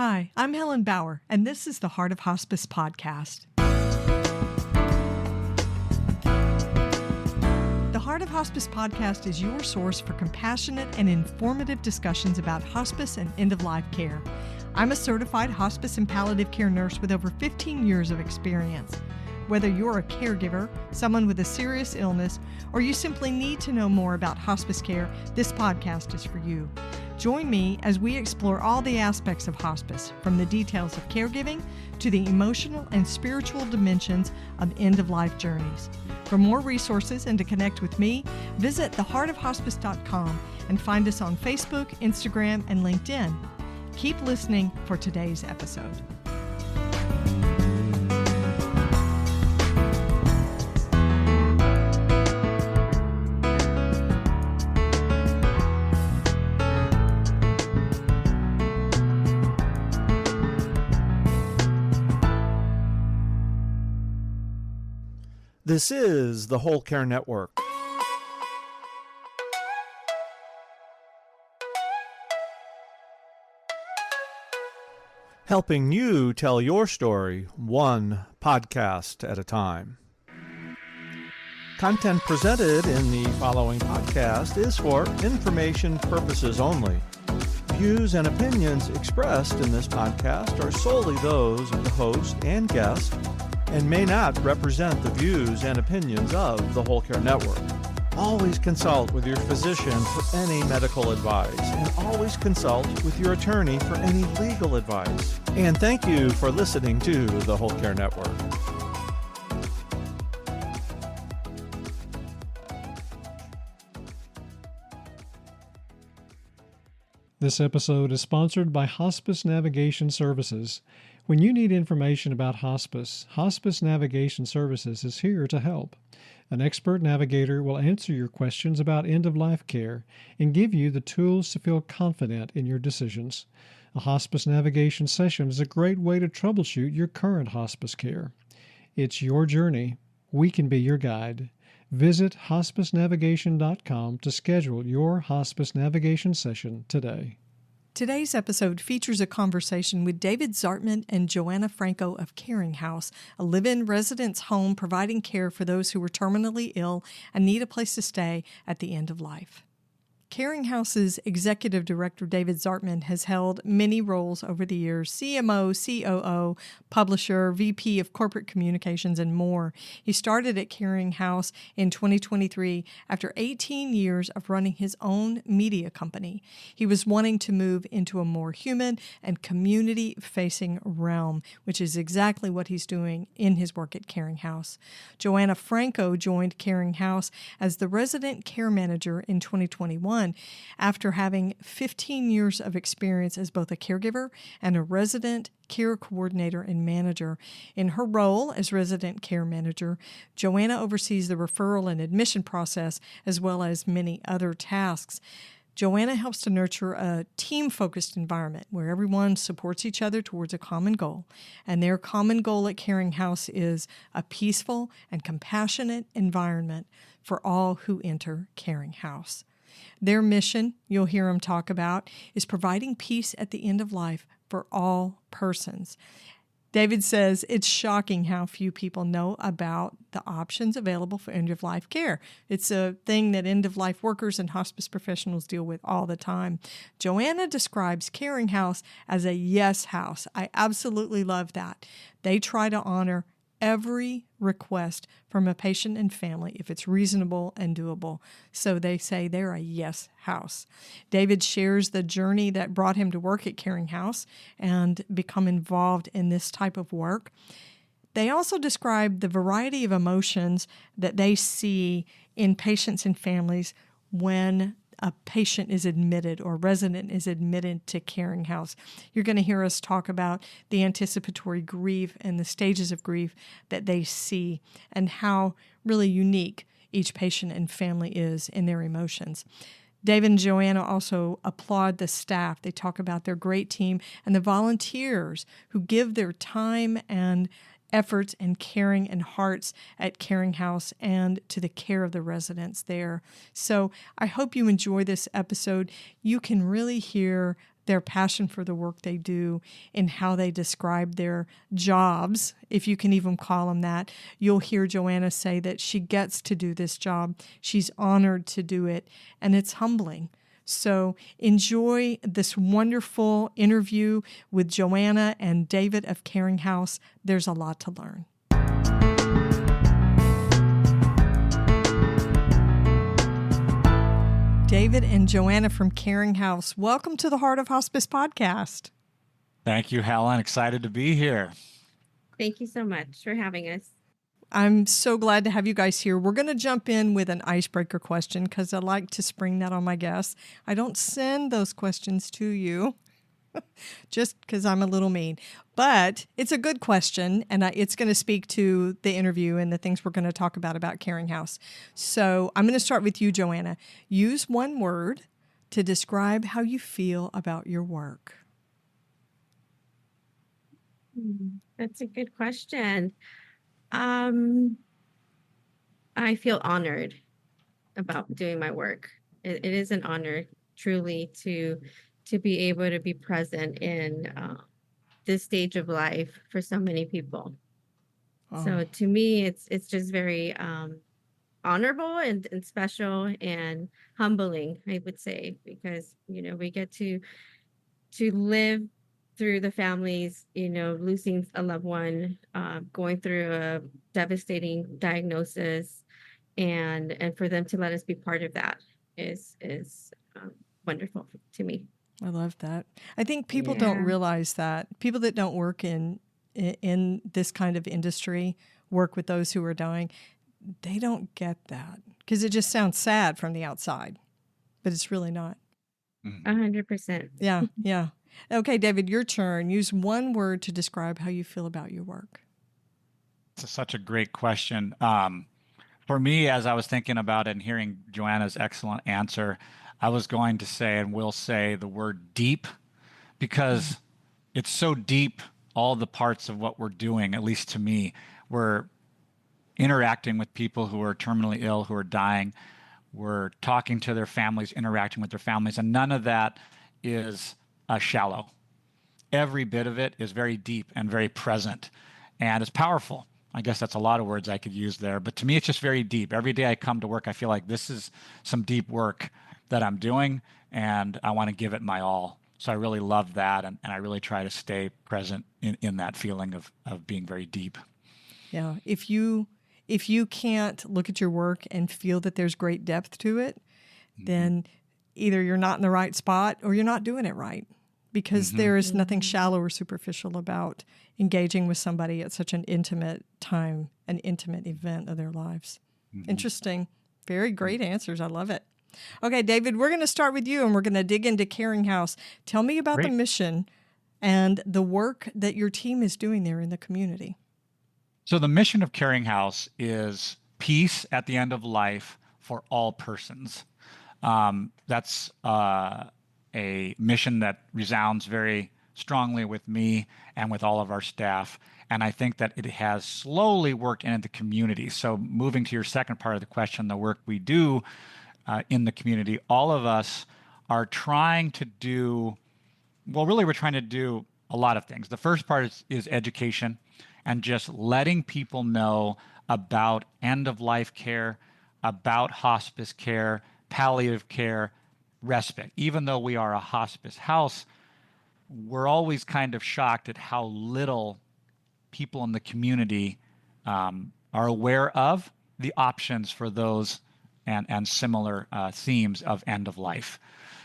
Hi, I'm Helen Bauer, and this is the Heart of Hospice Podcast. The Heart of Hospice Podcast is your source for compassionate and informative discussions about hospice and end-of-life care. I'm a certified hospice and palliative care nurse with over 15 years of experience. Whether you're a caregiver, someone with a serious illness, or you simply need to know more about hospice care, this podcast is for you. Join me as we explore all the aspects of hospice, from the details of caregiving to the emotional and spiritual dimensions of end-of-life journeys. For more resources and to connect with me, visit theheartofhospice.com and find us on Facebook, Instagram, and LinkedIn. Keep listening for today's episode. This is the Whole Care Network. Helping you tell your story one podcast at a time. Content presented in the following podcast is for information purposes only. Views and opinions expressed in this podcast are solely those of the host and guest and may not represent the views and opinions of the Whole Care Network. Always consult with your physician for any medical advice, and always consult with your attorney for any legal advice. And thank you for listening to the Whole Care Network. This episode is sponsored by Hospice Navigation Services. When you need information about hospice, Hospice Navigation Services is here to help. An expert navigator will answer your questions about end-of-life care and give you the tools to feel confident in your decisions. A hospice navigation session is a great way to troubleshoot your current hospice care. It's your journey. We can be your guide. Visit hospicenavigation.com to schedule your hospice navigation session today. Today's episode features a conversation with David Zartman and Joanna Franco of Caring House, a live-in residence home providing care for those who are terminally ill and need a place to stay at the end of life. Caring House's Executive Director David Zartman has held many roles over the years: CMO, COO, publisher, VP of Corporate Communications, and more. He started at Caring House in 2023 after 18 years of running his own media company. He was wanting to move into a more human and community-facing realm, which is exactly what he's doing in his work at Caring House. Joanna Franco joined Caring House as the resident care manager in 2021. After having 15 years of experience as both a caregiver and a resident care coordinator and manager. In her role as resident care manager, Joanna oversees the referral and admission process as well as many other tasks. Joanna helps to nurture a team-focused environment where everyone supports each other towards a common goal. And their common goal at Caring House is a peaceful and compassionate environment for all who enter Caring House. Their mission, you'll hear them talk about, is providing peace at the end of life for all persons. David says it's shocking how few people know about the options available for end-of-life care. It's a thing that end-of-life workers and hospice professionals deal with all the time. Joanna describes Caring House as a yes house. I absolutely love that. They try to honor every request from a patient and family if it's reasonable and doable. So they say they're a yes house. David shares the journey that brought him to work at Caring House and become involved in this type of work. They also describe the variety of emotions that they see in patients and families when a patient is admitted or resident is admitted to Caring House. You're going to hear us talk about the anticipatory grief and the stages of grief that they see and how really unique each patient and family is in their emotions. David and Joanna also applaud the staff. They talk about their great team and the volunteers who give their time and efforts and caring and hearts at Caring House and to the care of the residents there. So I hope you enjoy this episode. You can really hear their passion for the work they do and how they describe their jobs, if you can even call them that. You'll hear Joanna say that she gets to do this job. She's honored to do it, and it's humbling. So enjoy this wonderful interview with Joanna and David of Caring House. There's a lot to learn. David and Joanna from Caring House, welcome to the Heart of Hospice Podcast. Thank you, Helen. Excited to be here. Thank you so much for having us. I'm so glad to have you guys here. We're going to jump in with an icebreaker question because I like to spring that on my guests. I don't send those questions to you just because I'm a little mean. But it's a good question, and it's going to speak to the interview and the things we're going to talk about Caring House. So I'm going to start with you, Joanna. Use one word to describe how you feel about your work. That's a good question. I feel honored about doing my work. It is an honor, truly, to be able to be present in this stage of life for so many people. Oh. So to me, it's just very honorable and special and humbling, I would say, because we get to live through the families, losing a loved one, going through a devastating diagnosis, and for them to let us be part of that is wonderful to me. I love that. I think people don't realize that. People that don't work in this kind of industry, work with those who are dying, they don't get that because it just sounds sad from the outside, but it's really not. 100%. Yeah. Okay, David, your turn. Use one word to describe how you feel about your work. It's such a great question. For me, as I was thinking about it and hearing Joanna's excellent answer, I was going to say and will say the word deep, because it's so deep, all the parts of what we're doing, at least to me. We're interacting with people who are terminally ill, who are dying. We're talking to their families, interacting with their families, and none of that is shallow. Every bit of it is very deep and very present, and it's powerful. I guess that's a lot of words I could use there, but to me, it's just very deep. Every day I come to work, I feel like this is some deep work that I'm doing, and I want to give it my all. So I really love that, and I really try to stay present in that feeling of being very deep. Yeah. If you can't look at your work and feel that there's great depth to it, then either you're not in the right spot or you're not doing it right, because there is nothing shallow or superficial about engaging with somebody at such an intimate time, an intimate event of their lives. Interesting. Very great answers. I love it. Okay, David, we're going to start with you and we're going to dig into Caring House. Tell me about the mission and the work that your team is doing there in the community. So the mission of Caring House is peace at the end of life for all persons. That's a mission that resounds very strongly with me and with all of our staff. And I think that it has slowly worked into the community. So moving to your second part of the question, the work we do in the community, all of us are trying to do, we're trying to do a lot of things. The first part is education and just letting people know about end-of-life care, about hospice care, palliative care, respite. Even though we are a hospice house, we're always kind of shocked at how little people in the community are aware of the options for those and similar themes of end of life.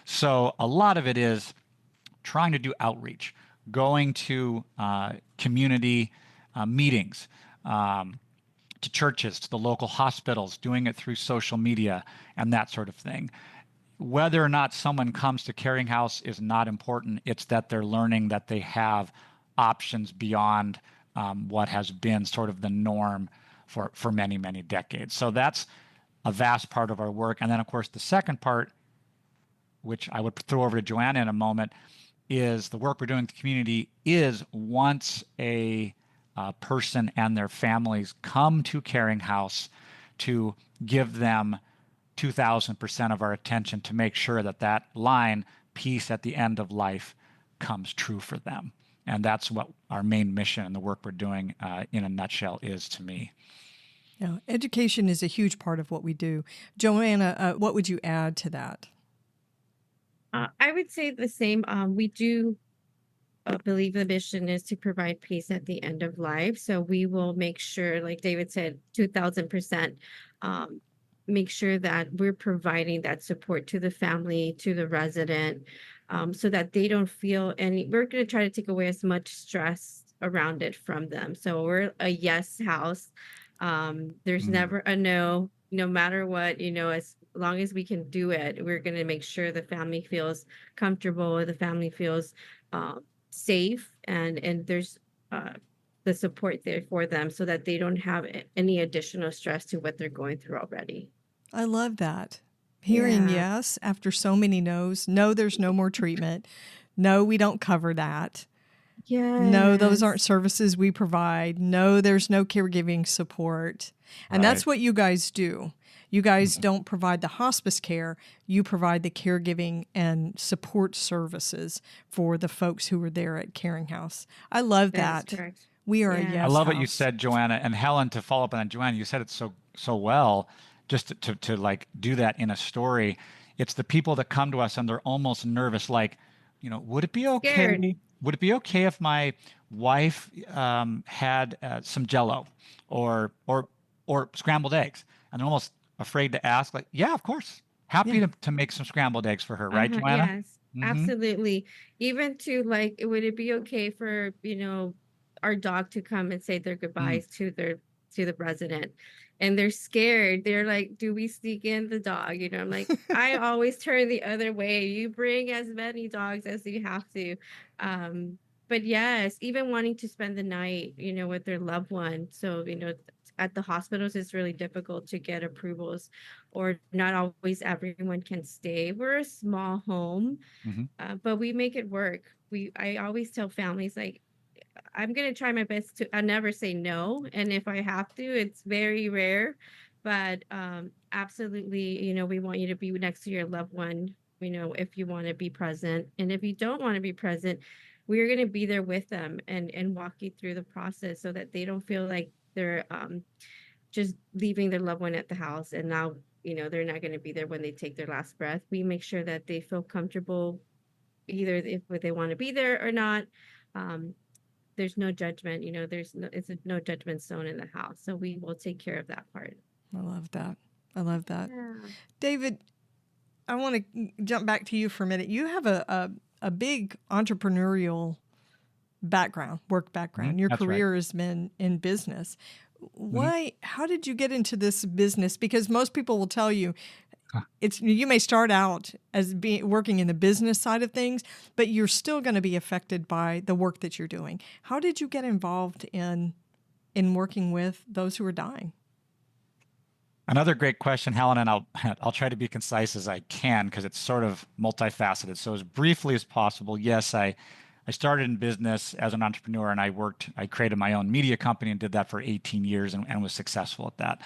So a lot of it is trying to do outreach, going to community meetings, to churches, to the local hospitals, doing it through social media and that sort of thing. Whether or not someone comes to Caring House is not important. It's that they're learning that they have options beyond what has been sort of the norm for many, many decades. So that's a vast part of our work. And then, of course, the second part, which I would throw over to Joanna in a moment, is the work we're doing in the community is once a person and their families come to Caring House, to give them 2,000% of our attention to make sure that that line peace at the end of life comes true for them. And that's what our main mission and the work we're doing in a nutshell is to me. Yeah, education is a huge part of what we do. Joanna, what would you add to that? I would say the same. We do believe the mission is to provide peace at the end of life. So we will make sure, like David said, 2000%, make sure that we're providing that support to the family, to the resident, so that they don't feel any. We're going to try to take away as much stress around it from them. So we're a yes house. There's never a no, no matter what, as long as we can do it, we're going to make sure the family feels comfortable, the family feels safe, and there's the support there for them so that they don't have any additional stress to what they're going through already. I love that. Hearing yes after so many no's. No, there's no more treatment. No, we don't cover that. No, those aren't services we provide. No, there's no caregiving support. And that's what you guys do. You guys don't provide the hospice care. You provide the caregiving and support services for the folks who are there at Caring House. I love that. That's correct. We are a yes I love what you house. said, Joanna. And Helen, to follow up on that, Joanna, you said it so well, just to like do that in a story. It's the people that come to us and they're almost nervous, like, would it be okay? Scared. Would it be okay if my wife had some Jell-O or scrambled eggs? And they're almost afraid to ask, like, yeah, of course. Happy to make some scrambled eggs for her, right, Joanna? Yes, absolutely. Even to like, would it be okay for, our dog to come and say their goodbyes to the resident? And they're scared. They're like, do we sneak in the dog? I'm like, I always turn the other way. You bring as many dogs as you have to. But yes, even wanting to spend the night, with their loved one. So, at the hospitals, it's really difficult to get approvals, or not always everyone can stay. We're a small home, but we make it work. I always tell families, like, I'm going to try my best I never say no. And if I have to, it's very rare, but absolutely, we want you to be next to your loved one, if you want to be present. And if you don't want to be present, we're going to be there with them and walk you through the process so that they don't feel like they're just leaving their loved one at the house. And now, they're not going to be there when they take their last breath. We make sure that they feel comfortable, either if they want to be there or not. There's no judgment, it's no judgment zone in the house. So we will take care of that part. I love that. Yeah. David, I want to jump back to you for a minute. You have a big entrepreneurial work background. Your career has been in business. How did you get into this business? Because most people will tell you, you may start out as working in the business side of things, but you're still going to be affected by the work that you're doing. How did you get involved in working with those who are dying? Another great question, Helen, and I'll try to be concise as I can because it's sort of multifaceted. So as briefly as possible, yes, I started in business as an entrepreneur, and I created my own media company and did that for 18 years and was successful at that.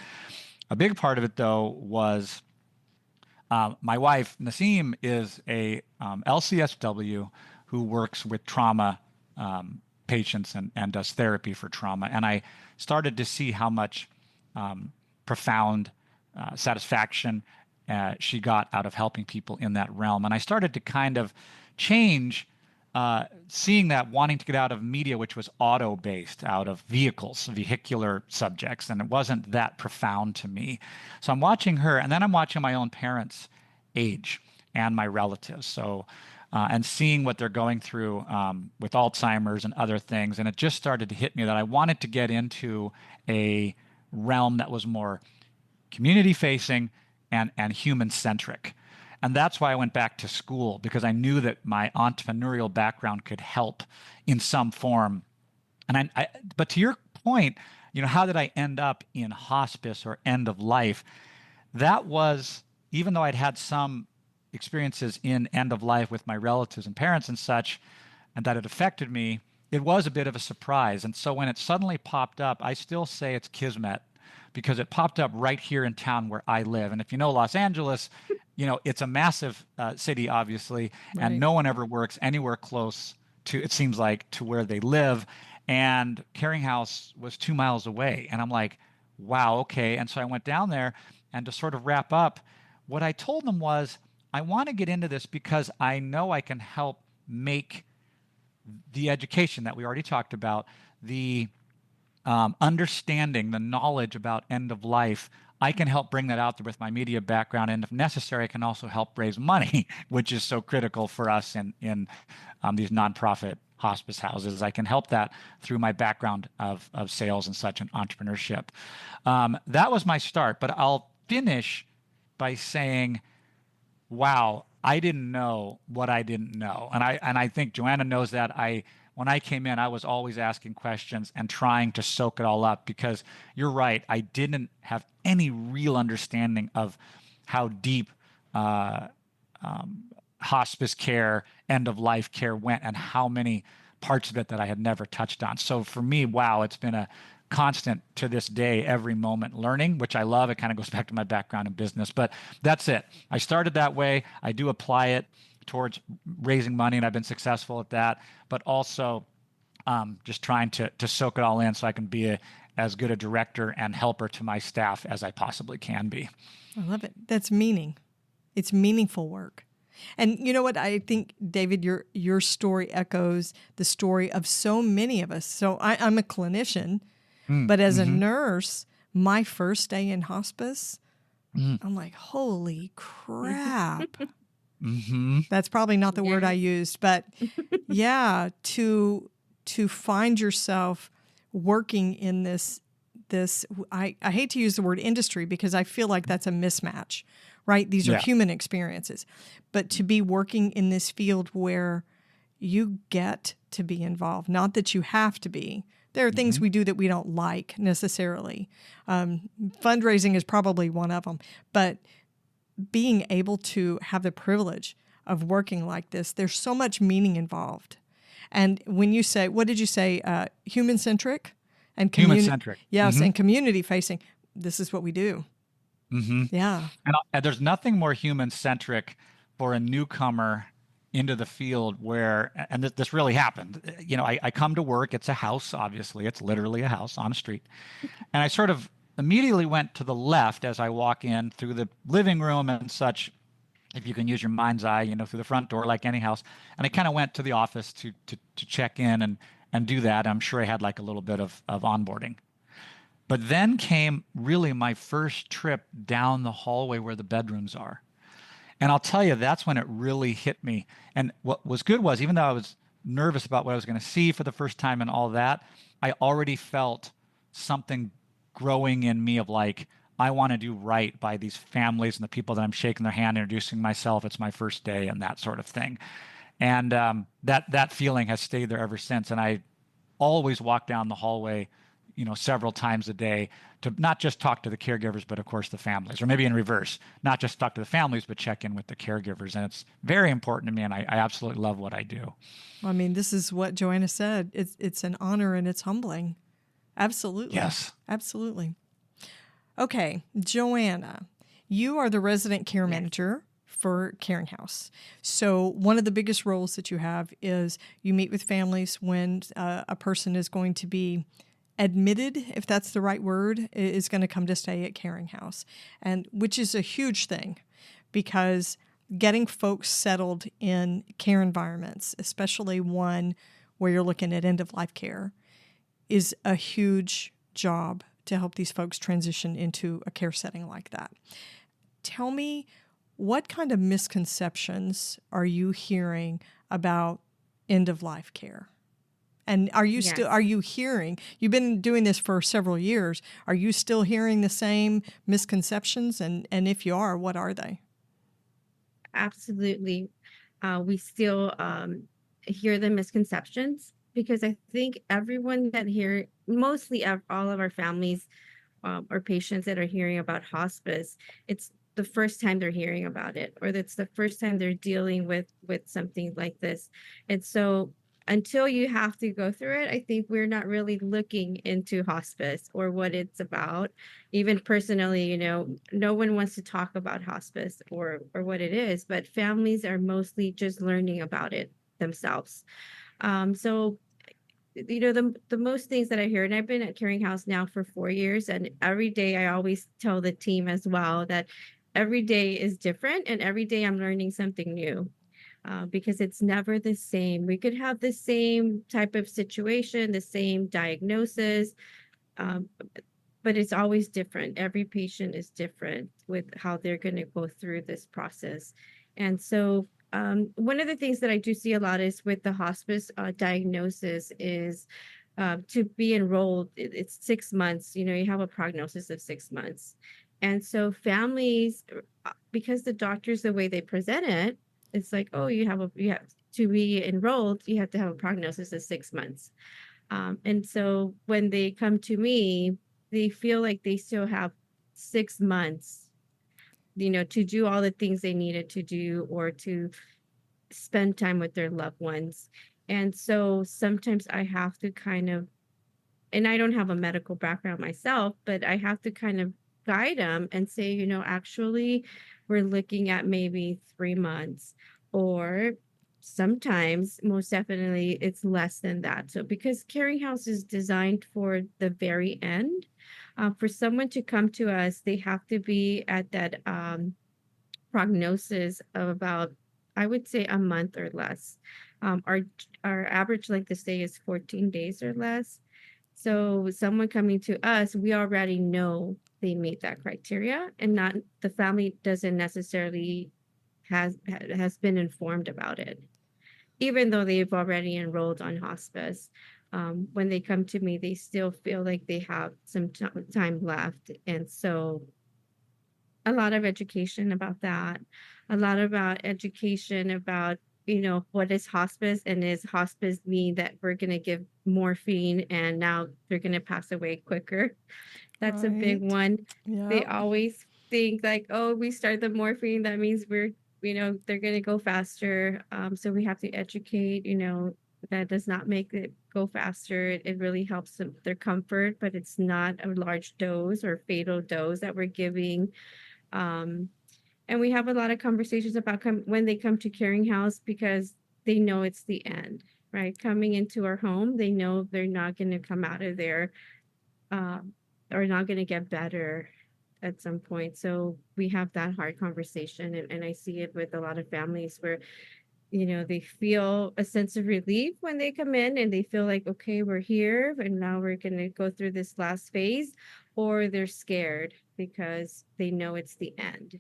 A big part of it, though, was my wife, Naseem, is a LCSW who works with trauma patients and does therapy for trauma. And I started to see how much profound satisfaction she got out of helping people in that realm. And I started to kind of change, seeing that, wanting to get out of media, which was auto-based, out of vehicular subjects, and it wasn't that profound to me. So I'm watching her, and then I'm watching my own parents age and my relatives. So, and seeing what they're going through with Alzheimer's and other things. And it just started to hit me that I wanted to get into a realm that was more community-facing and human-centric. And that's why I went back to school, because I knew that my entrepreneurial background could help in some form. And but to your point, how did I end up in hospice or end of life? That was, even though I'd had some experiences in end of life with my relatives and parents and such, and that it affected me, it was a bit of a surprise. And so when it suddenly popped up, I still say it's kismet, because it popped up right here in town where I live. And if you know Los Angeles, it's a massive city, obviously, and Right. no one ever works anywhere close to, it seems like, to where they live. And Caring House was 2 miles away. And I'm like, wow, okay. And so I went down there, and to sort of wrap up, what I told them was, I want to get into this because I know I can help make the education that we already talked about, the understanding, the knowledge about end of life. I can help bring that out there with my media background, and if necessary, I can also help raise money, which is so critical for us in these nonprofit hospice houses. I can help that through my background of sales and such and entrepreneurship. That was my start, but I'll finish by saying, wow, I didn't know what I didn't know. And I think Joanna knows that. When I came in, I was always asking questions and trying to soak it all up, because you're right, I didn't have any real understanding of how deep hospice care, end of life care went, and how many parts of it that I had never touched on. So for me, wow, it's been a constant to this day, every moment learning, which I love. It kind of goes back to my background in business, but that's it. I started that way. I do apply it towards raising money, and I've been successful at that, but also just trying to soak it all in so I can be as good a director and helper to my staff as I possibly can be. I love it. That's meaning. It's meaningful work. And you know what? I think, David, your story echoes the story of so many of us. So I'm a clinician, but as a nurse, my first day in hospice, I'm like, holy crap. That's probably not the word I used, but yeah, to find yourself working in this, I hate to use the word industry because I feel like that's a mismatch, right? These are human experiences, but to be working in this field where you get to be involved, not that you have to be. There are things we do that we don't like necessarily. Fundraising is probably one of them, but being able to have the privilege of working like this, there's so much meaning involved. And when you say, what did you say, human-centric? And Human-centric. Yes, and community-facing. This is what we do. Yeah. And there's nothing more human-centric for a newcomer into the field where, and this really happened. I come to work. It's a house, obviously. It's literally a house on a street. And I sort of immediately went to the left as I walk in through the living room and such, if you can use your mind's eye, through the front door like any house. And I kind of went to the office to check in and do that. I'm sure I had like a little bit of onboarding. But then came really my first trip down the hallway where the bedrooms are. And I'll tell you, that's when it really hit me. And what was good was, even though I was nervous about what I was going to see for the first time and all that, I already felt something growing in me of like, I want to do right by these families and the people that I'm shaking their hand, introducing myself. It's my first day and that sort of thing. And that feeling has stayed there ever since. And I always walk down the hallway, several times a day to not just talk to the caregivers, but of course the families, or maybe in reverse, not just talk to the families, but check in with the caregivers. And it's very important to me. And I absolutely love what I do. I mean, this is what Joanna said. It's an honor and it's humbling. Absolutely. Yes. Absolutely. Okay, Joanna, you are the resident care manager for Caring House. So one of the biggest roles that you have is you meet with families when a person is going to be admitted, if that's the right word, is going to come to stay at Caring House, and which is a huge thing because getting folks settled in care environments, especially one where you're looking at end-of-life care, is a huge job to help these folks transition into a care setting like that. Tell me, what kind of misconceptions are you hearing about end-of-life care? And are you hearing, you've been doing this for several years, are you still hearing the same misconceptions? And if you are, what are they? Absolutely. We still hear the misconceptions because I think everyone that mostly all of our families or patients that are hearing about hospice, it's the first time they're hearing about it, or that's the first time they're dealing with something like this. And so until you have to go through it, I think we're not really looking into hospice or what it's about. Even personally, no one wants to talk about hospice or what it is, but families are mostly just learning about it themselves. So the most things that I hear, and I've been at Caring House now for 4 years, and every day I always tell the team as well that every day is different, and every day I'm learning something new. Because it's never the same. We could have the same type of situation, the same diagnosis, um, but it's always different. Every patient is different with how they're going to go through this process. And so, one of the things that I do see a lot is with the hospice diagnosis is to be enrolled, it's 6 months. You have a prognosis of 6 months. And so, families, because the doctors, the way they present it, it's like, oh, you have to be enrolled, you have to have a prognosis of 6 months. And so when they come to me, they feel like they still have 6 months, to do all the things they needed to do or to spend time with their loved ones. And so sometimes I have to kind of, and I don't have a medical background myself, but I have to kind of guide them and say, actually, we're looking at maybe 3 months, or sometimes, most definitely, it's less than that. So, because Caring House is designed for the very end, for someone to come to us, they have to be at that prognosis of about, I would say, a month or less. Our average length of stay is 14 days or less. So someone coming to us, we already know they meet that criteria, and not the family doesn't necessarily has been informed about it, even though they've already enrolled on hospice. When they come to me, they still feel like they have some time left, and so a lot of education about that, a lot about education about, what is hospice, and is hospice mean that we're going to give morphine and now they're going to pass away quicker? That's a big Right. one. They Yeah. always think like, oh, we start the morphine, that means they're going to go faster. So we have to educate, that does not make it go faster. It really helps their comfort, but it's not a large dose or fatal dose that we're giving. And we have a lot of conversations about when they come to Caring House, because they know it's the end, right? Coming into our home, they know they're not going to come out of there or not going to get better at some point. So we have that hard conversation. And I see it with a lot of families where, they feel a sense of relief when they come in and they feel like, okay, we're here and now we're going to go through this last phase, or they're scared because they know it's the end.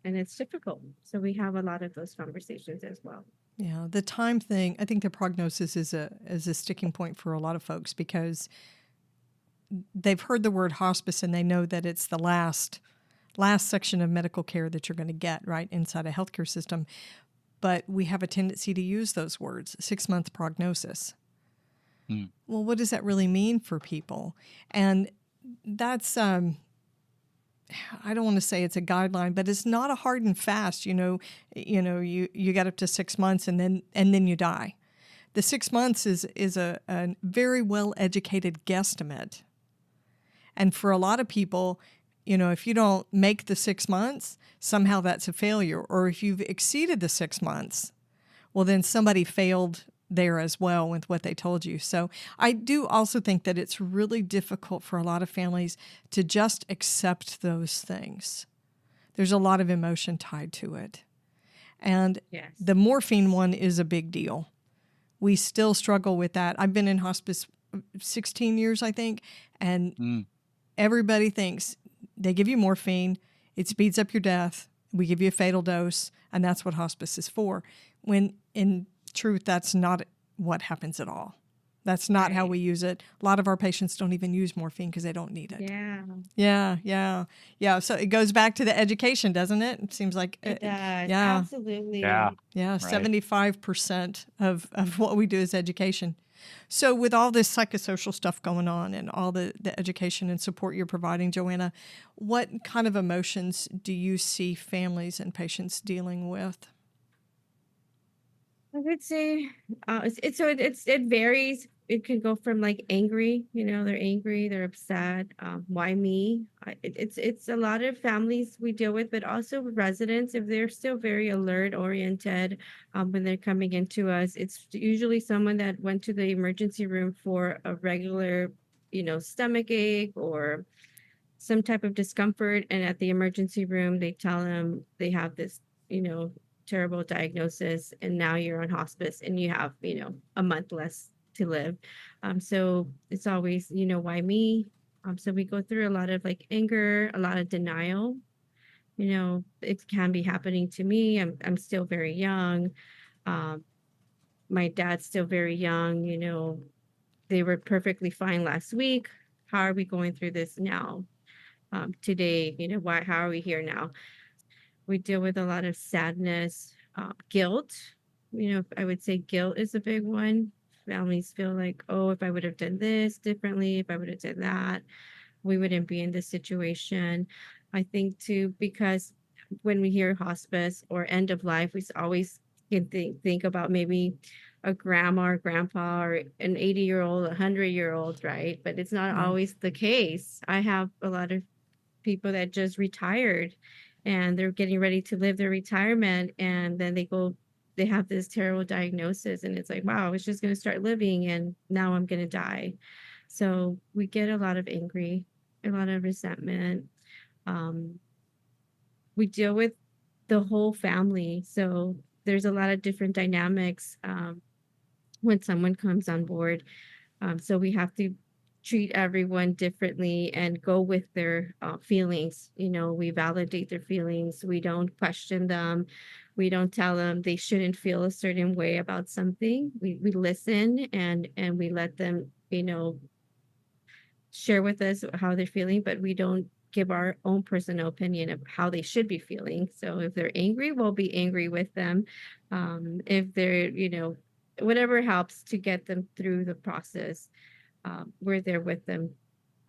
And it's difficult. So we have a lot of those conversations as well. Yeah, the time thing, I think the prognosis is a sticking point for a lot of folks, because they've heard the word hospice and they know that it's the last section of medical care that you're going to get, right, inside a healthcare system. But we have a tendency to use those words, 6-month prognosis. Well, what does that really mean for people? And that's I don't want to say it's a guideline, but it's not a hard and fast. You get up to 6 months and then you die. The 6 months is a very well educated guesstimate, and for a lot of people, if you don't make the 6 months, somehow that's a failure. Or if you've exceeded the 6 months, well, then somebody failed there as well with what they told you. So I do also think that it's really difficult for a lot of families to just accept those things. There's a lot of emotion tied to it. And Yes. The morphine one is a big deal. We still struggle with that. I've been in hospice 16 years, I think, and everybody thinks they give you morphine, it speeds up your death, we give you a fatal dose, and that's what hospice is for. When in truth, that's not what happens at all. That's not how we use it. A lot of our patients don't even use morphine because they don't need it. Yeah. So it goes back to the education, doesn't it? It seems like It does. Yeah. Absolutely. Yeah. Yeah, Right. 75% of what we do is education. So with all this psychosocial stuff going on and all the education and support you're providing, Joanna, what kind of emotions do you see families and patients dealing with? I would say it varies. It can go from like angry, they're angry, they're upset. Why me? It's a lot of families we deal with, but also residents if they're still very alert oriented when they're coming into us. It's usually someone that went to the emergency room for a regular, stomach ache or some type of discomfort, and at the emergency room they tell them they have this you know terrible diagnosis, and now you're on hospice and you have a month less to live. So it's always, why me? So we go through a lot of like anger, a lot of denial. It can be happening to me. I'm still very young. um, my dad's still very young. They were perfectly fine last week. How are we going through this now? Today, why, how are we here now? We deal with a lot of sadness, guilt. I would say guilt is a big one. Families feel like, oh, if I would have done this differently, if I would have done that, we wouldn't be in this situation. I think too, because when we hear hospice or end of life, we always can think about maybe a grandma or grandpa or an 80-year-old, 100-year-old, right? But it's not Right. always the case. I have a lot of people that just retired and they're getting ready to live their retirement, and then they have this terrible diagnosis, and it's like, wow, I was just going to start living and now I'm going to die. So we get a lot of angry, a lot of resentment. um, we deal with the whole family, so there's a lot of different dynamics when someone comes on board. So we have to treat everyone differently and go with their feelings. We validate their feelings. We don't question them. We don't tell them they shouldn't feel a certain way about something. We listen, and we let them, share with us how they're feeling, but we don't give our own personal opinion of how they should be feeling. So if they're angry, we'll be angry with them. If they're, whatever helps to get them through the process, we're there with them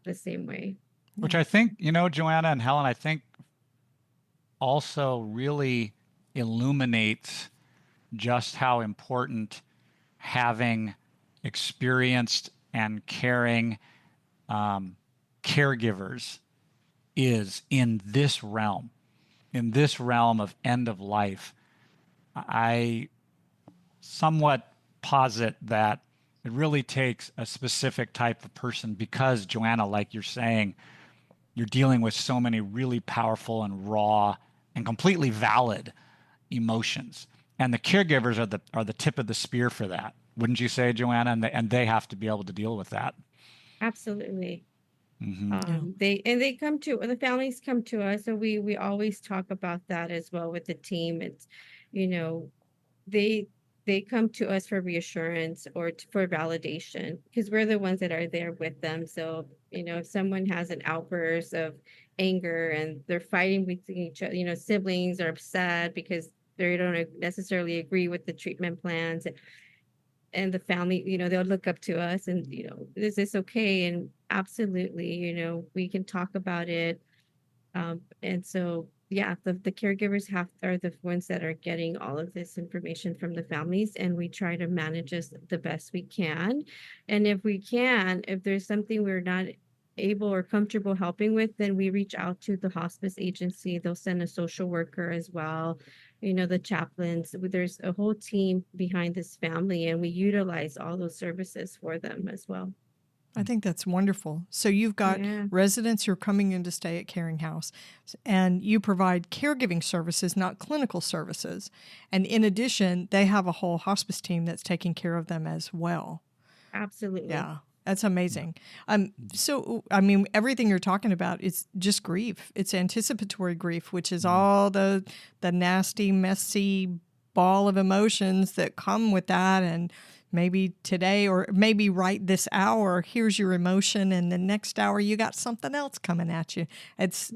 the same way. Which I think, Joanna and Helen, I think also really illuminates just how important having experienced and caring caregivers is in this realm of end of life. I somewhat posit that it really takes a specific type of person because, Joanna, like you're saying, you're dealing with so many really powerful and raw and completely valid emotions. And the caregivers are the tip of the spear for that. Wouldn't you say, Joanna? And they have to be able to deal with that. Absolutely. Yeah. They come to the families come to us, so we always talk about that as well with the team. It's, you know, they they come to us for reassurance or for validation because we're the ones that are there with them. So, if someone has an outburst of anger and they're fighting with each other, siblings are upset because they don't necessarily agree with the treatment plans, and the family, they'll look up to us and, is this okay? And absolutely, we can talk about it. And so, yeah, the caregivers are the ones that are getting all of this information from the families, and we try to manage this the best we can. And if there's something we're not able or comfortable helping with, then we reach out to the hospice agency. They'll send a social worker as well, the chaplains. There's a whole team behind this family, and we utilize all those services for them as well. I think that's wonderful. So you've got Yeah. residents who are coming in to stay at Caring House, and you provide caregiving services, not clinical services. And in addition, they have a whole hospice team that's taking care of them as well. Absolutely. Yeah, that's amazing. So, I mean, everything you're talking about is just grief. It's anticipatory grief, which is all the nasty, messy ball of emotions that come with that. And maybe today or maybe right this hour, here's your emotion, and the next hour you got something else coming at you. It's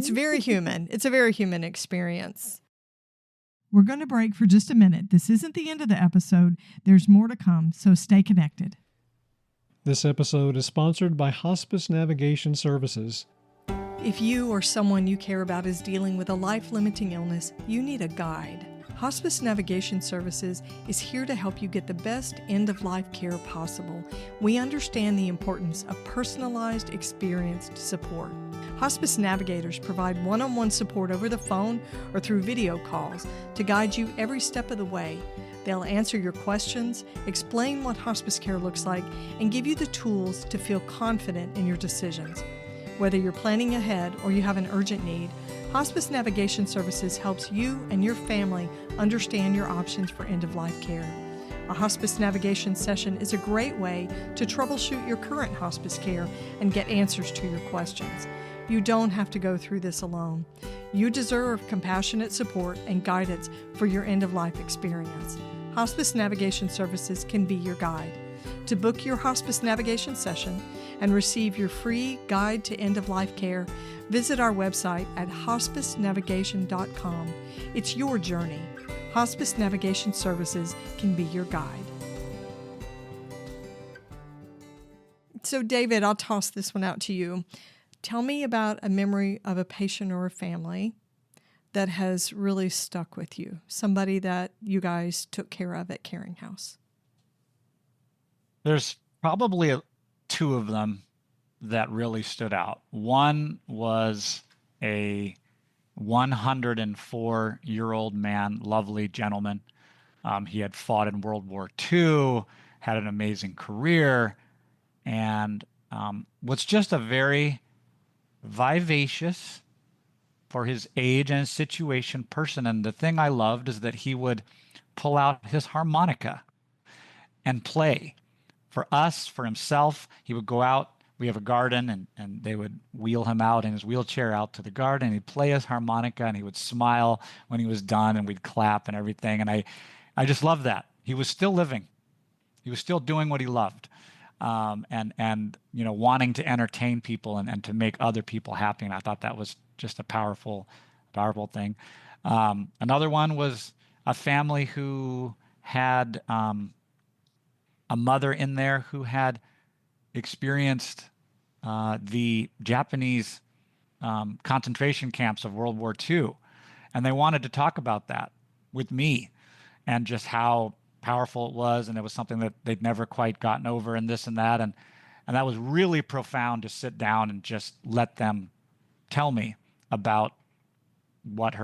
very human. It's a very human experience. We're going to break for just a minute. This isn't the end of the episode. There's more to come, so stay connected. This episode is sponsored by Hospice Navigation Services. If you or someone you care about is dealing with a life-limiting illness, you need a guide. Hospice Navigation Services is here to help you get the best end-of-life care possible. We understand the importance of personalized, experienced support. Hospice navigators provide one-on-one support over the phone or through video calls to guide you every step of the way. They'll answer your questions, explain what hospice care looks like, and give you the tools to feel confident in your decisions. Whether you're planning ahead or you have an urgent need, Hospice Navigation Services helps you and your family understand your options for end-of-life care. A hospice navigation session is a great way to troubleshoot your current hospice care and get answers to your questions. You don't have to go through this alone. You deserve compassionate support and guidance for your end-of-life experience. Hospice Navigation Services can be your guide. To book your hospice navigation session and receive your free guide to end-of-life care, visit our website at hospicenavigation.com. It's your journey. Hospice Navigation Services can be your guide. So, David, I'll toss this one out to you. Tell me about a memory of a patient or a family that has really stuck with you, somebody that you guys took care of at Caring House. There's probably two of them that really stood out. One was a 104-year-old man, lovely gentleman. He had fought in World War II, had an amazing career, and was just a very vivacious, for his age and his situation, person. And the thing I loved is that he would pull out his harmonica and play. For us, for himself, he would go out. We have a garden, and they would wheel him out in his wheelchair out to the garden. He'd play his harmonica, and he would smile when he was done, and we'd clap and everything. And I just loved that. He was still living. He was still doing what he loved, and wanting to entertain people and to make other people happy. And I thought that was just a powerful thing. Another one was a family who had a mother in there who had experienced the Japanese concentration camps of World War II. And they wanted to talk about that with me and just how powerful it was. And it was something that they'd never quite gotten over, and this and that. And that was really profound to sit down and just let them tell me about what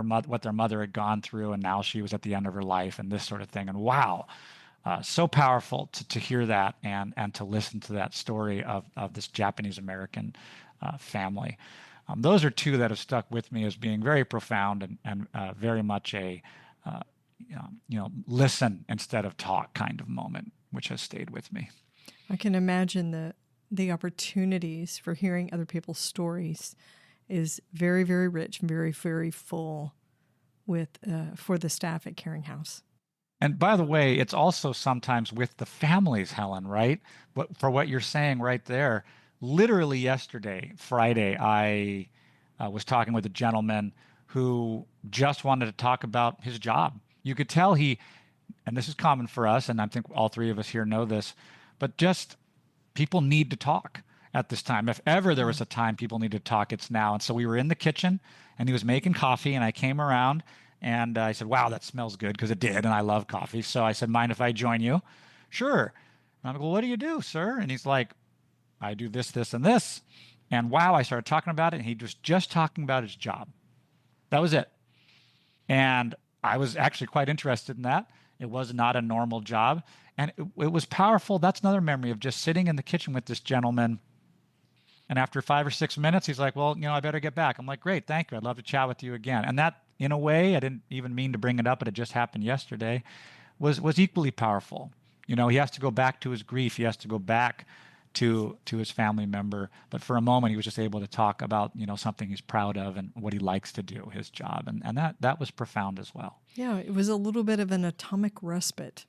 their mother had gone through, and now she was at the end of her life and this sort of thing. And wow, so powerful to hear that and to listen to that story of this Japanese American family. Those are two that have stuck with me as being very profound and very much a listen instead of talk kind of moment, which has stayed with me. I can imagine the opportunities for hearing other people's stories is very, very rich and very, very full for the staff at Caring House. And by the way, it's also sometimes with the families, Helen, right? But for what you're saying right there, literally yesterday, Friday, I was talking with a gentleman who just wanted to talk about his job. You could tell and this is common for us, and I think all three of us here know this, but just people need to talk at this time. If ever there was a time people need to talk, it's now. And so we were in the kitchen, and he was making coffee, and I came around, and I said, wow, that smells good, because it did, and I love coffee. So I said, mind if I join you? Sure. And I'm like, well, what do you do, sir? And he's like, I do this, this, and this. And wow, I started talking about it, and he was just talking about his job. That was it. And I was actually quite interested in that. It was not a normal job, and it was powerful. That's another memory of just sitting in the kitchen with this gentleman. And after 5 or 6 minutes, he's like, well, I better get back. I'm like, great, thank you. I'd love to chat with you again. And that, in a way, I didn't even mean to bring it up, but it just happened yesterday, was equally powerful. He has to go back to his grief. He has to go back to his family member. But for a moment, he was just able to talk about, something he's proud of and what he likes to do, his job. And that was profound as well. Yeah, it was a little bit of an atomic respite.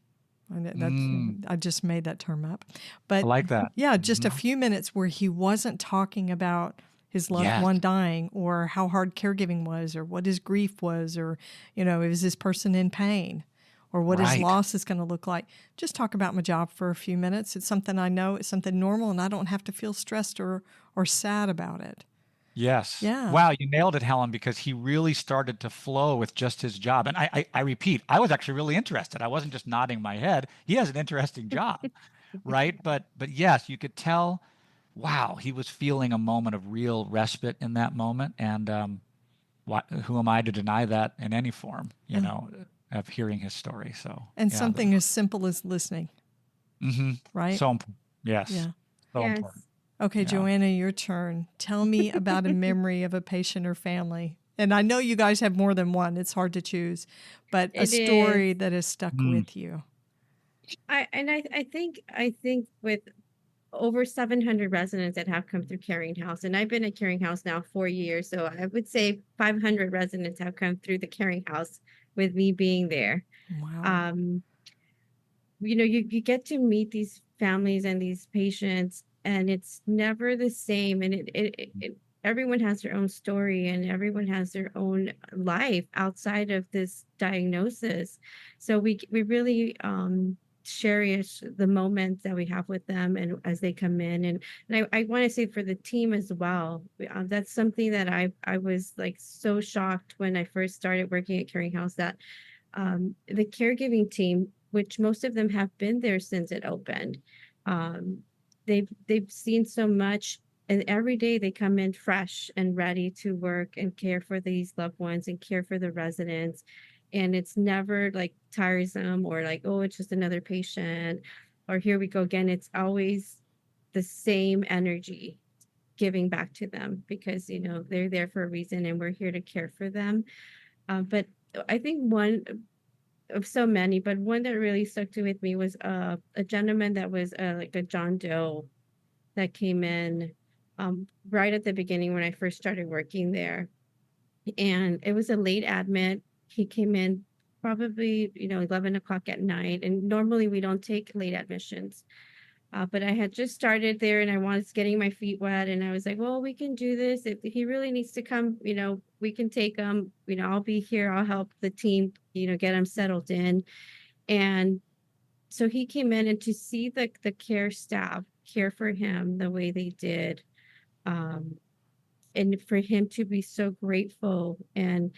I just made that term up. But I like that. Yeah, just a few minutes where he wasn't talking about his loved one dying or how hard caregiving was or what his grief was or, is this person in pain or what his loss is going to look like. Just talk about my job for a few minutes. It's something I know. It's something normal, and I don't have to feel stressed or sad about it. Yes. Yeah. Wow, you nailed it, Helen, because he really started to flow with just his job. And I repeat, I was actually really interested. I wasn't just nodding my head. He has an interesting job, right? But yes, you could tell, wow, he was feeling a moment of real respite in that moment. And who am I to deny that in any form, And, of hearing his story? So and yeah, something as simple as listening, right? so important. Yes, Yeah. so important. Yes. Okay, Yeah. Joanna, your turn. Tell me about a memory of a patient or family. And I know you guys have more than one. It's hard to choose, but a It story is. that has stuck Mm. with you. I think with over 700 residents that have come through Caring House, and I've been at Caring House now 4 years, so I would say 500 residents have come through the Caring House with me being there. Wow. Um, you get to meet these families and these patients, and it's never the same. And everyone has their own story, and everyone has their own life outside of this diagnosis. So we really cherish the moments that we have with them, and as they come in. And I want to say for the team as well, that's something that I was like so shocked when I first started working at Caring House, that the caregiving team, which most of them have been there since it opened, um, they've seen so much, and every day they come in fresh and ready to work and care for these loved ones and care for the residents. And it's never like tiresome or like, oh, it's just another patient, or here we go again. It's always the same energy giving back to them, because they're there for a reason and we're here to care for them. But I think one of so many, but one that really stuck to with me was a gentleman that was like a John Doe that came in right at the beginning when I first started working there. And it was a late admit. He came in probably 11 o'clock at night, and normally we don't take late admissions. But I had just started there and I was getting my feet wet, and I was like, well, we can do this. If he really needs to come, we can take him. I'll be here. I'll help the team, get him settled in. And so he came in, and to see the care staff care for him the way they did, um, and for him to be so grateful and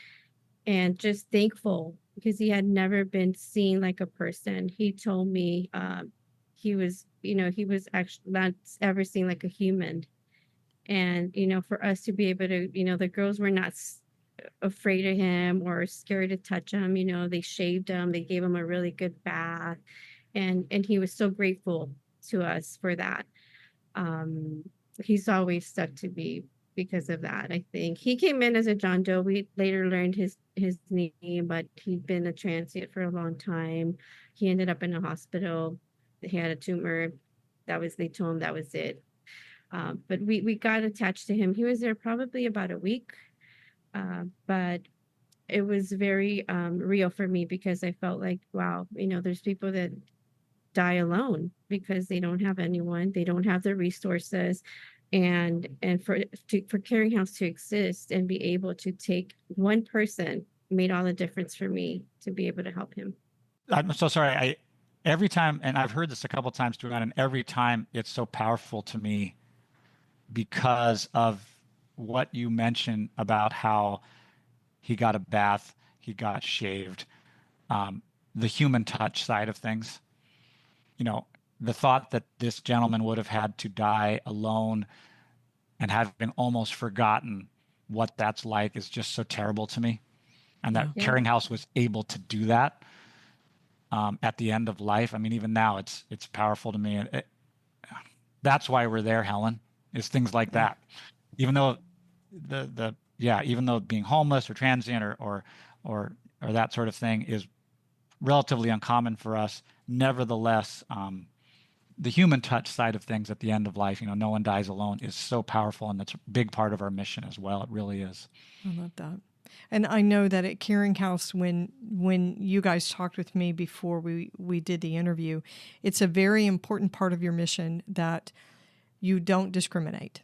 just thankful, because he had never been seen like a person. He told me he was actually not ever seen like a human. And, for us to be able to, the girls were not afraid of him or scared to touch him. They shaved him, they gave him a really good bath. And he was so grateful to us for that. Um, he's always stuck to me because of that. I think he came in as a John Doe. We later learned his name, but he'd been a transient for a long time. He ended up in a hospital. He had a tumor. They told him that was it. But we got attached to him. He was there probably about a week. But it was very real for me, because I felt like, wow, there's people that die alone because they don't have anyone, they don't have the resources. And for Caring House to exist and be able to take one person made all the difference for me to be able to help him. I'm so sorry. Every time, and I've heard this a couple of times, Joanna, and every time it's so powerful to me because of what you mentioned about how he got a bath, he got shaved, the human touch side of things. The thought that this gentleman would have had to die alone and having almost forgotten what that's like is just so terrible to me. And that Yeah. Caring House was able to do that at the end of life. I mean, even now it's powerful to me. And that's why we're there, Helen, is things like that. Even though even though being homeless or transient or that sort of thing is relatively uncommon for us, nevertheless, the human touch side of things at the end of life, no one dies alone, is so powerful, and that's a big part of our mission as well. It really is. I love that. And I know that at Caring House, when you guys talked with me before we did the interview, it's a very important part of your mission that you don't discriminate.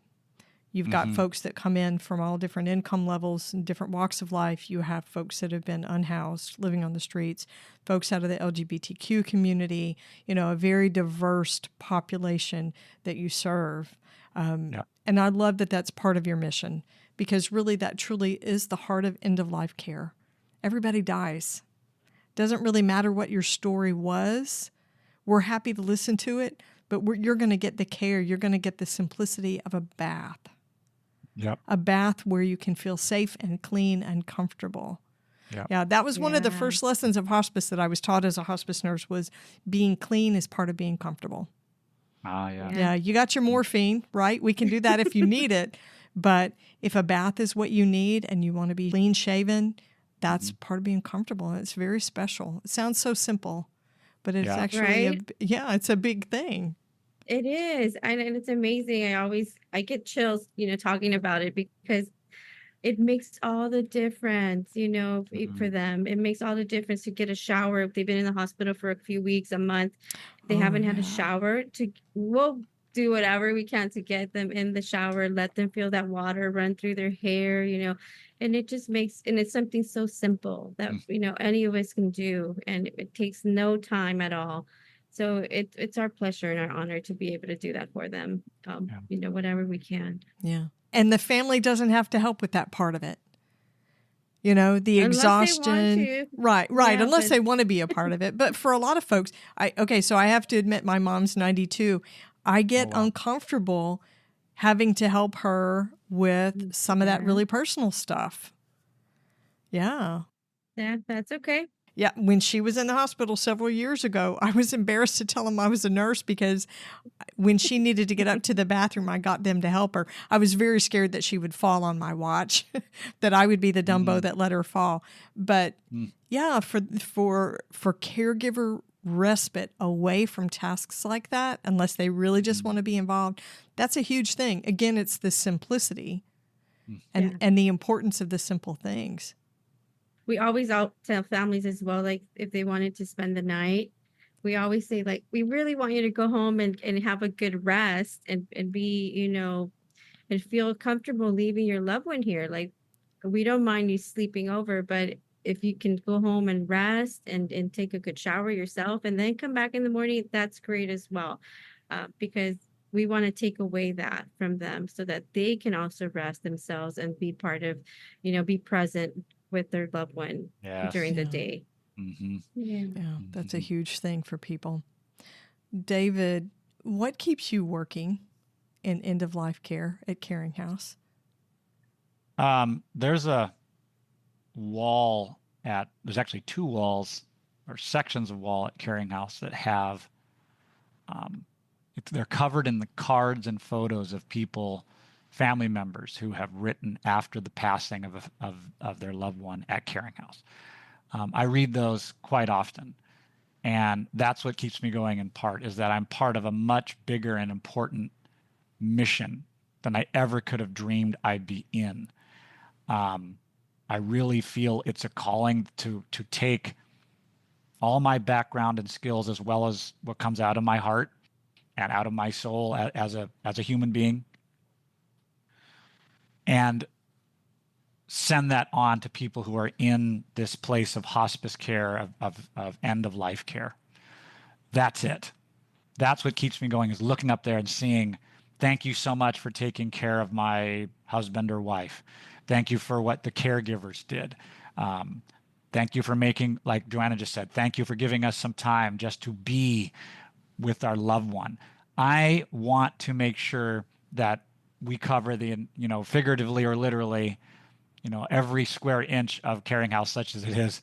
You've got folks that come in from all different income levels and different walks of life. You have folks that have been unhoused, living on the streets, folks out of the LGBTQ community, a very diverse population that you serve. And I love that that's part of your mission, because really that truly is the heart of end-of-life care. Everybody dies. Doesn't really matter what your story was. We're happy to listen to it, but you're going to get the care. You're going to get the simplicity of a bath. Yep. A bath where you can feel safe and clean and comfortable. Yep. Yeah, that was one of the first lessons of hospice that I was taught as a hospice nurse, was being clean is part of being comfortable. Yeah. Yeah, you got your morphine, right? We can do that if you need it. But if a bath is what you need and you want to be clean shaven, that's part of being comfortable. It's very special. It sounds so simple, but it's actually, it's a big thing. It is. And it's amazing. I get chills, talking about it, because it makes all the difference, for them. It makes all the difference to get a shower. If they've been in the hospital for a few weeks, a month, they haven't had a shower, we'll do whatever we can to get them in the shower, let them feel that water run through their hair, and it just and it's something so simple that, any of us can do, and it takes no time at all. So it's our pleasure and our honor to be able to do that for them, whatever we can. Yeah. And the family doesn't have to help with that part of it. The Unless exhaustion. they want to. Right. Yeah, unless they want to be a part of it. But for a lot of folks, so I have to admit, my mom's 92. I get uncomfortable having to help her with some of that really personal stuff. Yeah. Yeah, that's okay. Yeah, when she was in the hospital several years ago, I was embarrassed to tell them I was a nurse, because when she needed to get up to the bathroom, I got them to help her. I was very scared that she would fall on my watch, that I would be the Dumbo that let her fall. But yeah, for caregiver respite away from tasks like that, unless they really just want to be involved, that's a huge thing. Again, it's the simplicity and the importance of the simple things. We always tell families as well, like if they wanted to spend the night, we always say, like, we really want you to go home and have a good rest and be, and feel comfortable leaving your loved one here. Like, we don't mind you sleeping over, but if you can go home and rest and take a good shower yourself and then come back in the morning, that's great as well. Because we want to take away that from them so that they can also rest themselves and be part of, be present with their loved one during the day. Mm-hmm. Yeah, that's a huge thing for people. David, what keeps you working in end-of-life care at Caring House? There's a wall there's actually two walls or sections of wall at Caring House that have, they're covered in the cards and photos of people, family members who have written after the passing of their loved one at Caring House. I read those quite often, and that's what keeps me going in part, is that I'm part of a much bigger and important mission than I ever could have dreamed I'd be in. I really feel it's a calling to take all my background and skills, as well as what comes out of my heart and out of my soul as a human being, and send that on to people who are in this place of hospice care, of end of life care. That's it. That's what keeps me going, is looking up there and seeing, thank you so much for taking care of my husband or wife. Thank you for what the caregivers did. Thank you for making, like Joanna just said, thank you for giving us some time just to be with our loved one. I want to make sure that we cover the, figuratively or literally, every square inch of Caring House, such as it is,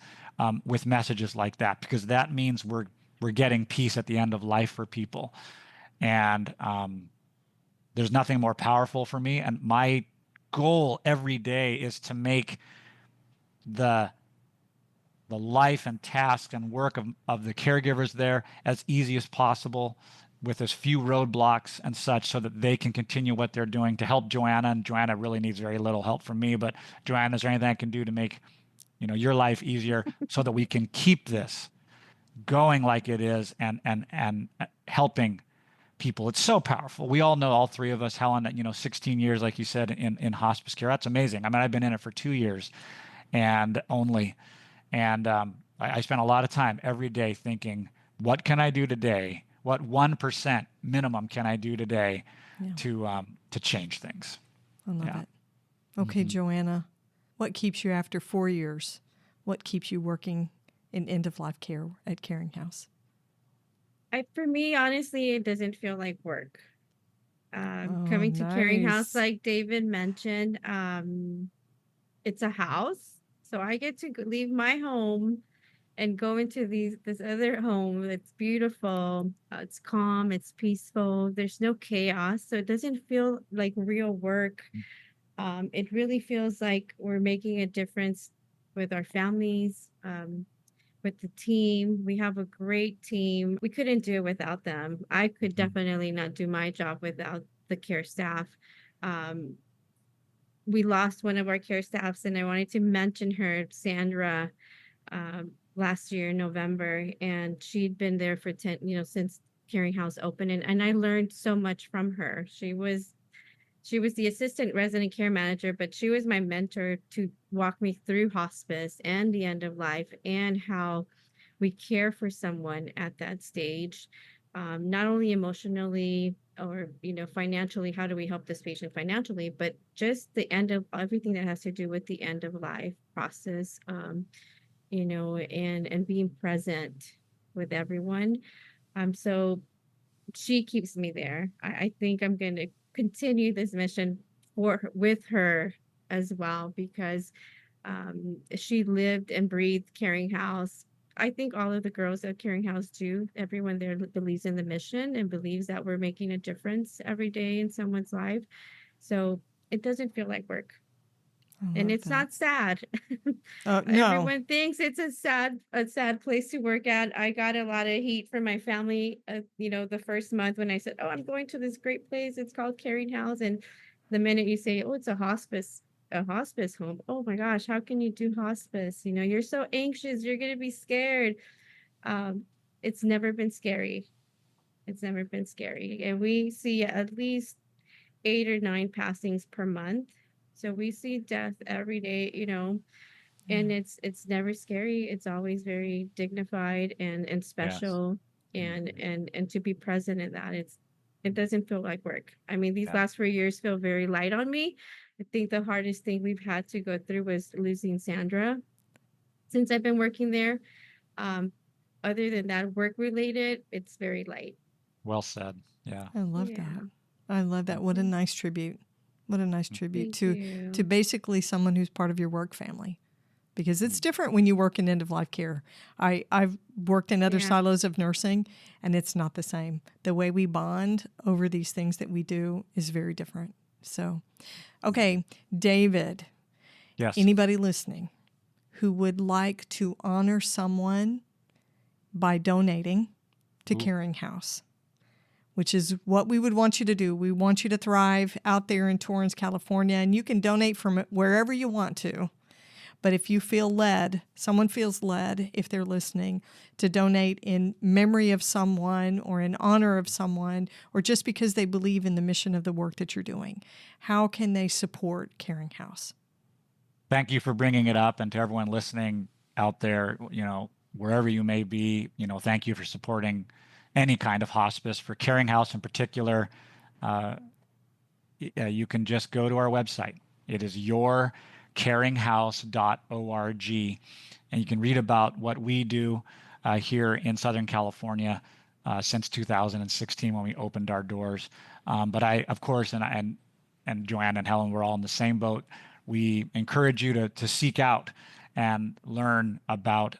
with messages like that, because that means we're getting peace at the end of life for people. And there's nothing more powerful for me. And my goal every day is to make the life and tasks and work of the caregivers there as easy as possible, with as few roadblocks and such, so that they can continue what they're doing to help Joanna. And Joanna really needs very little help from me, but Joanna, is there anything I can do to make, your life easier, so that we can keep this going like it is and helping people? It's so powerful. We all know, all three of us, Helen, 16 years, like you said, in hospice care. That's amazing. I mean, I've been in it for 2 years and only. And I spent a lot of time every day thinking, what can I do today? What 1% minimum can I do today to change things? I love it. Okay, Joanna, what keeps you after 4 years? What keeps you working in end-of-life care at Caring House? For me, honestly, it doesn't feel like work. Oh, Coming to Caring House, nice. like David mentioned, it's a house. So I get to leave my home and go into this other home that's beautiful. It's calm, it's peaceful. There's no chaos, so it doesn't feel like real work. It really feels like we're making a difference with our families, with the team. We have a great team. We couldn't do it without them. I could definitely not do my job without the care staff. Um, we lost one of our care staffs, and I wanted to mention her, Sandra, last year, November, and she'd been there for 10, since Caring House opened, and I learned so much from her. She was the assistant resident care manager, but she was my mentor to walk me through hospice and the end of life and how we care for someone at that stage, not only emotionally or financially. How do we help this patient financially? But just the end of everything that has to do with the end of life process, and being present with everyone. So she keeps me there. I think I'm going to continue this mission with her as well, because she lived and breathed Caring House. I think all of the girls at Caring House do. Everyone there believes in the mission and believes that we're making a difference every day in someone's life. So it doesn't feel like work. I And love it's that. not sad. No. Everyone thinks it's a sad place to work at. I got a lot of heat from my family, the first month when I said, "Oh, I'm going to this great place. It's called Caring House." And the minute you say, "Oh, it's a hospice home." Oh my gosh, how can you do hospice? You're so anxious. You're going to be scared. Um, it's never been scary. It's never been scary. And we see at least 8 or 9 passings per month. So we see death every day, and it's never scary. It's always very dignified and Yes. special, and to be present in that, it doesn't feel like work. I mean, these Yeah. last 4 years feel very light on me. I think the hardest thing we've had to go through was losing Sandra since I've been working there. Um, Other than that, work related, it's very light. Well said. Yeah. I love Yeah. that. I love that. What a nice tribute. What a nice tribute Thank to you. basically someone who's part of your work family. Because it's different when you work in end-of-life care. I've worked in other Yeah. silos of nursing, and it's not the same. The way we bond over these things that we do is very different. So, okay, David, Yes. anybody listening who would like to honor someone by donating to Caring House, which is what we would want you to do. We want you to thrive out there in Torrance, California, and you can donate from wherever you want to. But if you feel led, someone feels led, if they're listening, to donate in memory of someone or in honor of someone, or just because they believe in the mission of the work that you're doing, how can they support Caring House? Thank you for bringing it up, and to everyone listening out there, wherever you may be, thank you for supporting any kind of hospice. For Caring House in particular, you can just go to our website. It is yourcaringhouse.org, and you can read about what we do here in Southern California since 2016 when we opened our doors. But I, of course, and Joanna and Helen, we're all in the same boat. We encourage you to seek out and learn about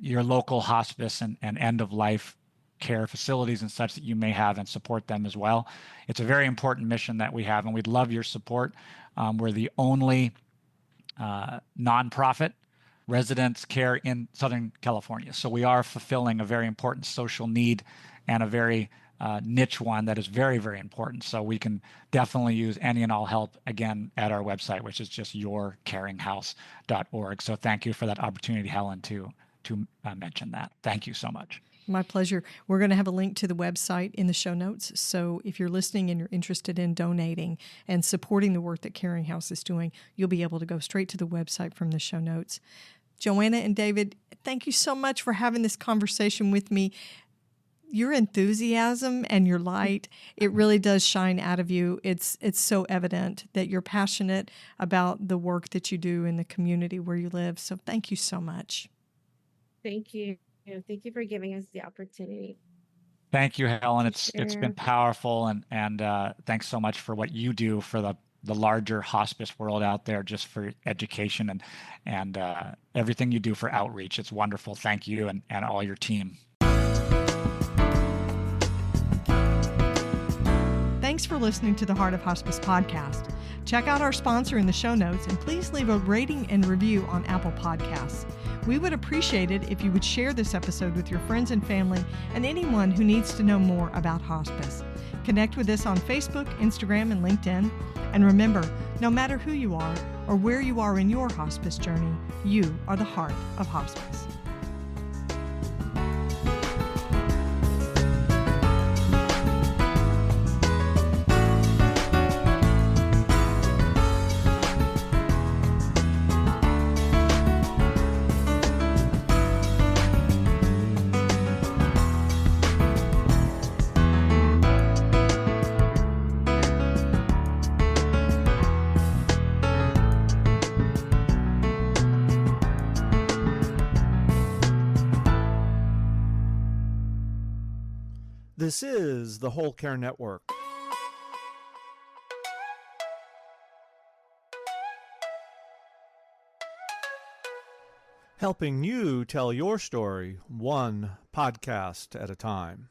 your local hospice and end-of-life care facilities and such that you may have, and support them as well. It's a very important mission that we have, and we'd love your support. We're the only nonprofit residence care in Southern California. So we are fulfilling a very important social need and a very niche one that is very, very important. So we can definitely use any and all help, again, at our website, which is just yourcaringhouse.org. So thank you for that opportunity, Helen, to mention that. Thank you so much. My pleasure. We're going to have a link to the website in the show notes. So if you're listening and you're interested in donating and supporting the work that Caring House is doing, you'll be able to go straight to the website from the show notes. Joanna and David, thank you so much for having this conversation with me. your enthusiasm and your light, it really does shine out of you. It's so evident that you're passionate about the work that you do in the community where you live. So thank you so much. Thank you. Thank you for giving us the opportunity. Thank you, Helen. It's Share. been powerful, and thanks so much for what you do for the larger hospice world out there, just for education and everything you do for outreach. It's wonderful. Thank you and all your team. Thanks for listening to the Heart of Hospice podcast. Check out our sponsor in the show notes, and please leave a rating and review on Apple Podcasts. We would appreciate it if you would share this episode with your friends and family and anyone who needs to know more about hospice. Connect with us on Facebook, Instagram, and LinkedIn. And remember, no matter who you are or where you are in your hospice journey, you are the heart of hospice. This is the Whole Care Network. Helping you tell your story one podcast at a time.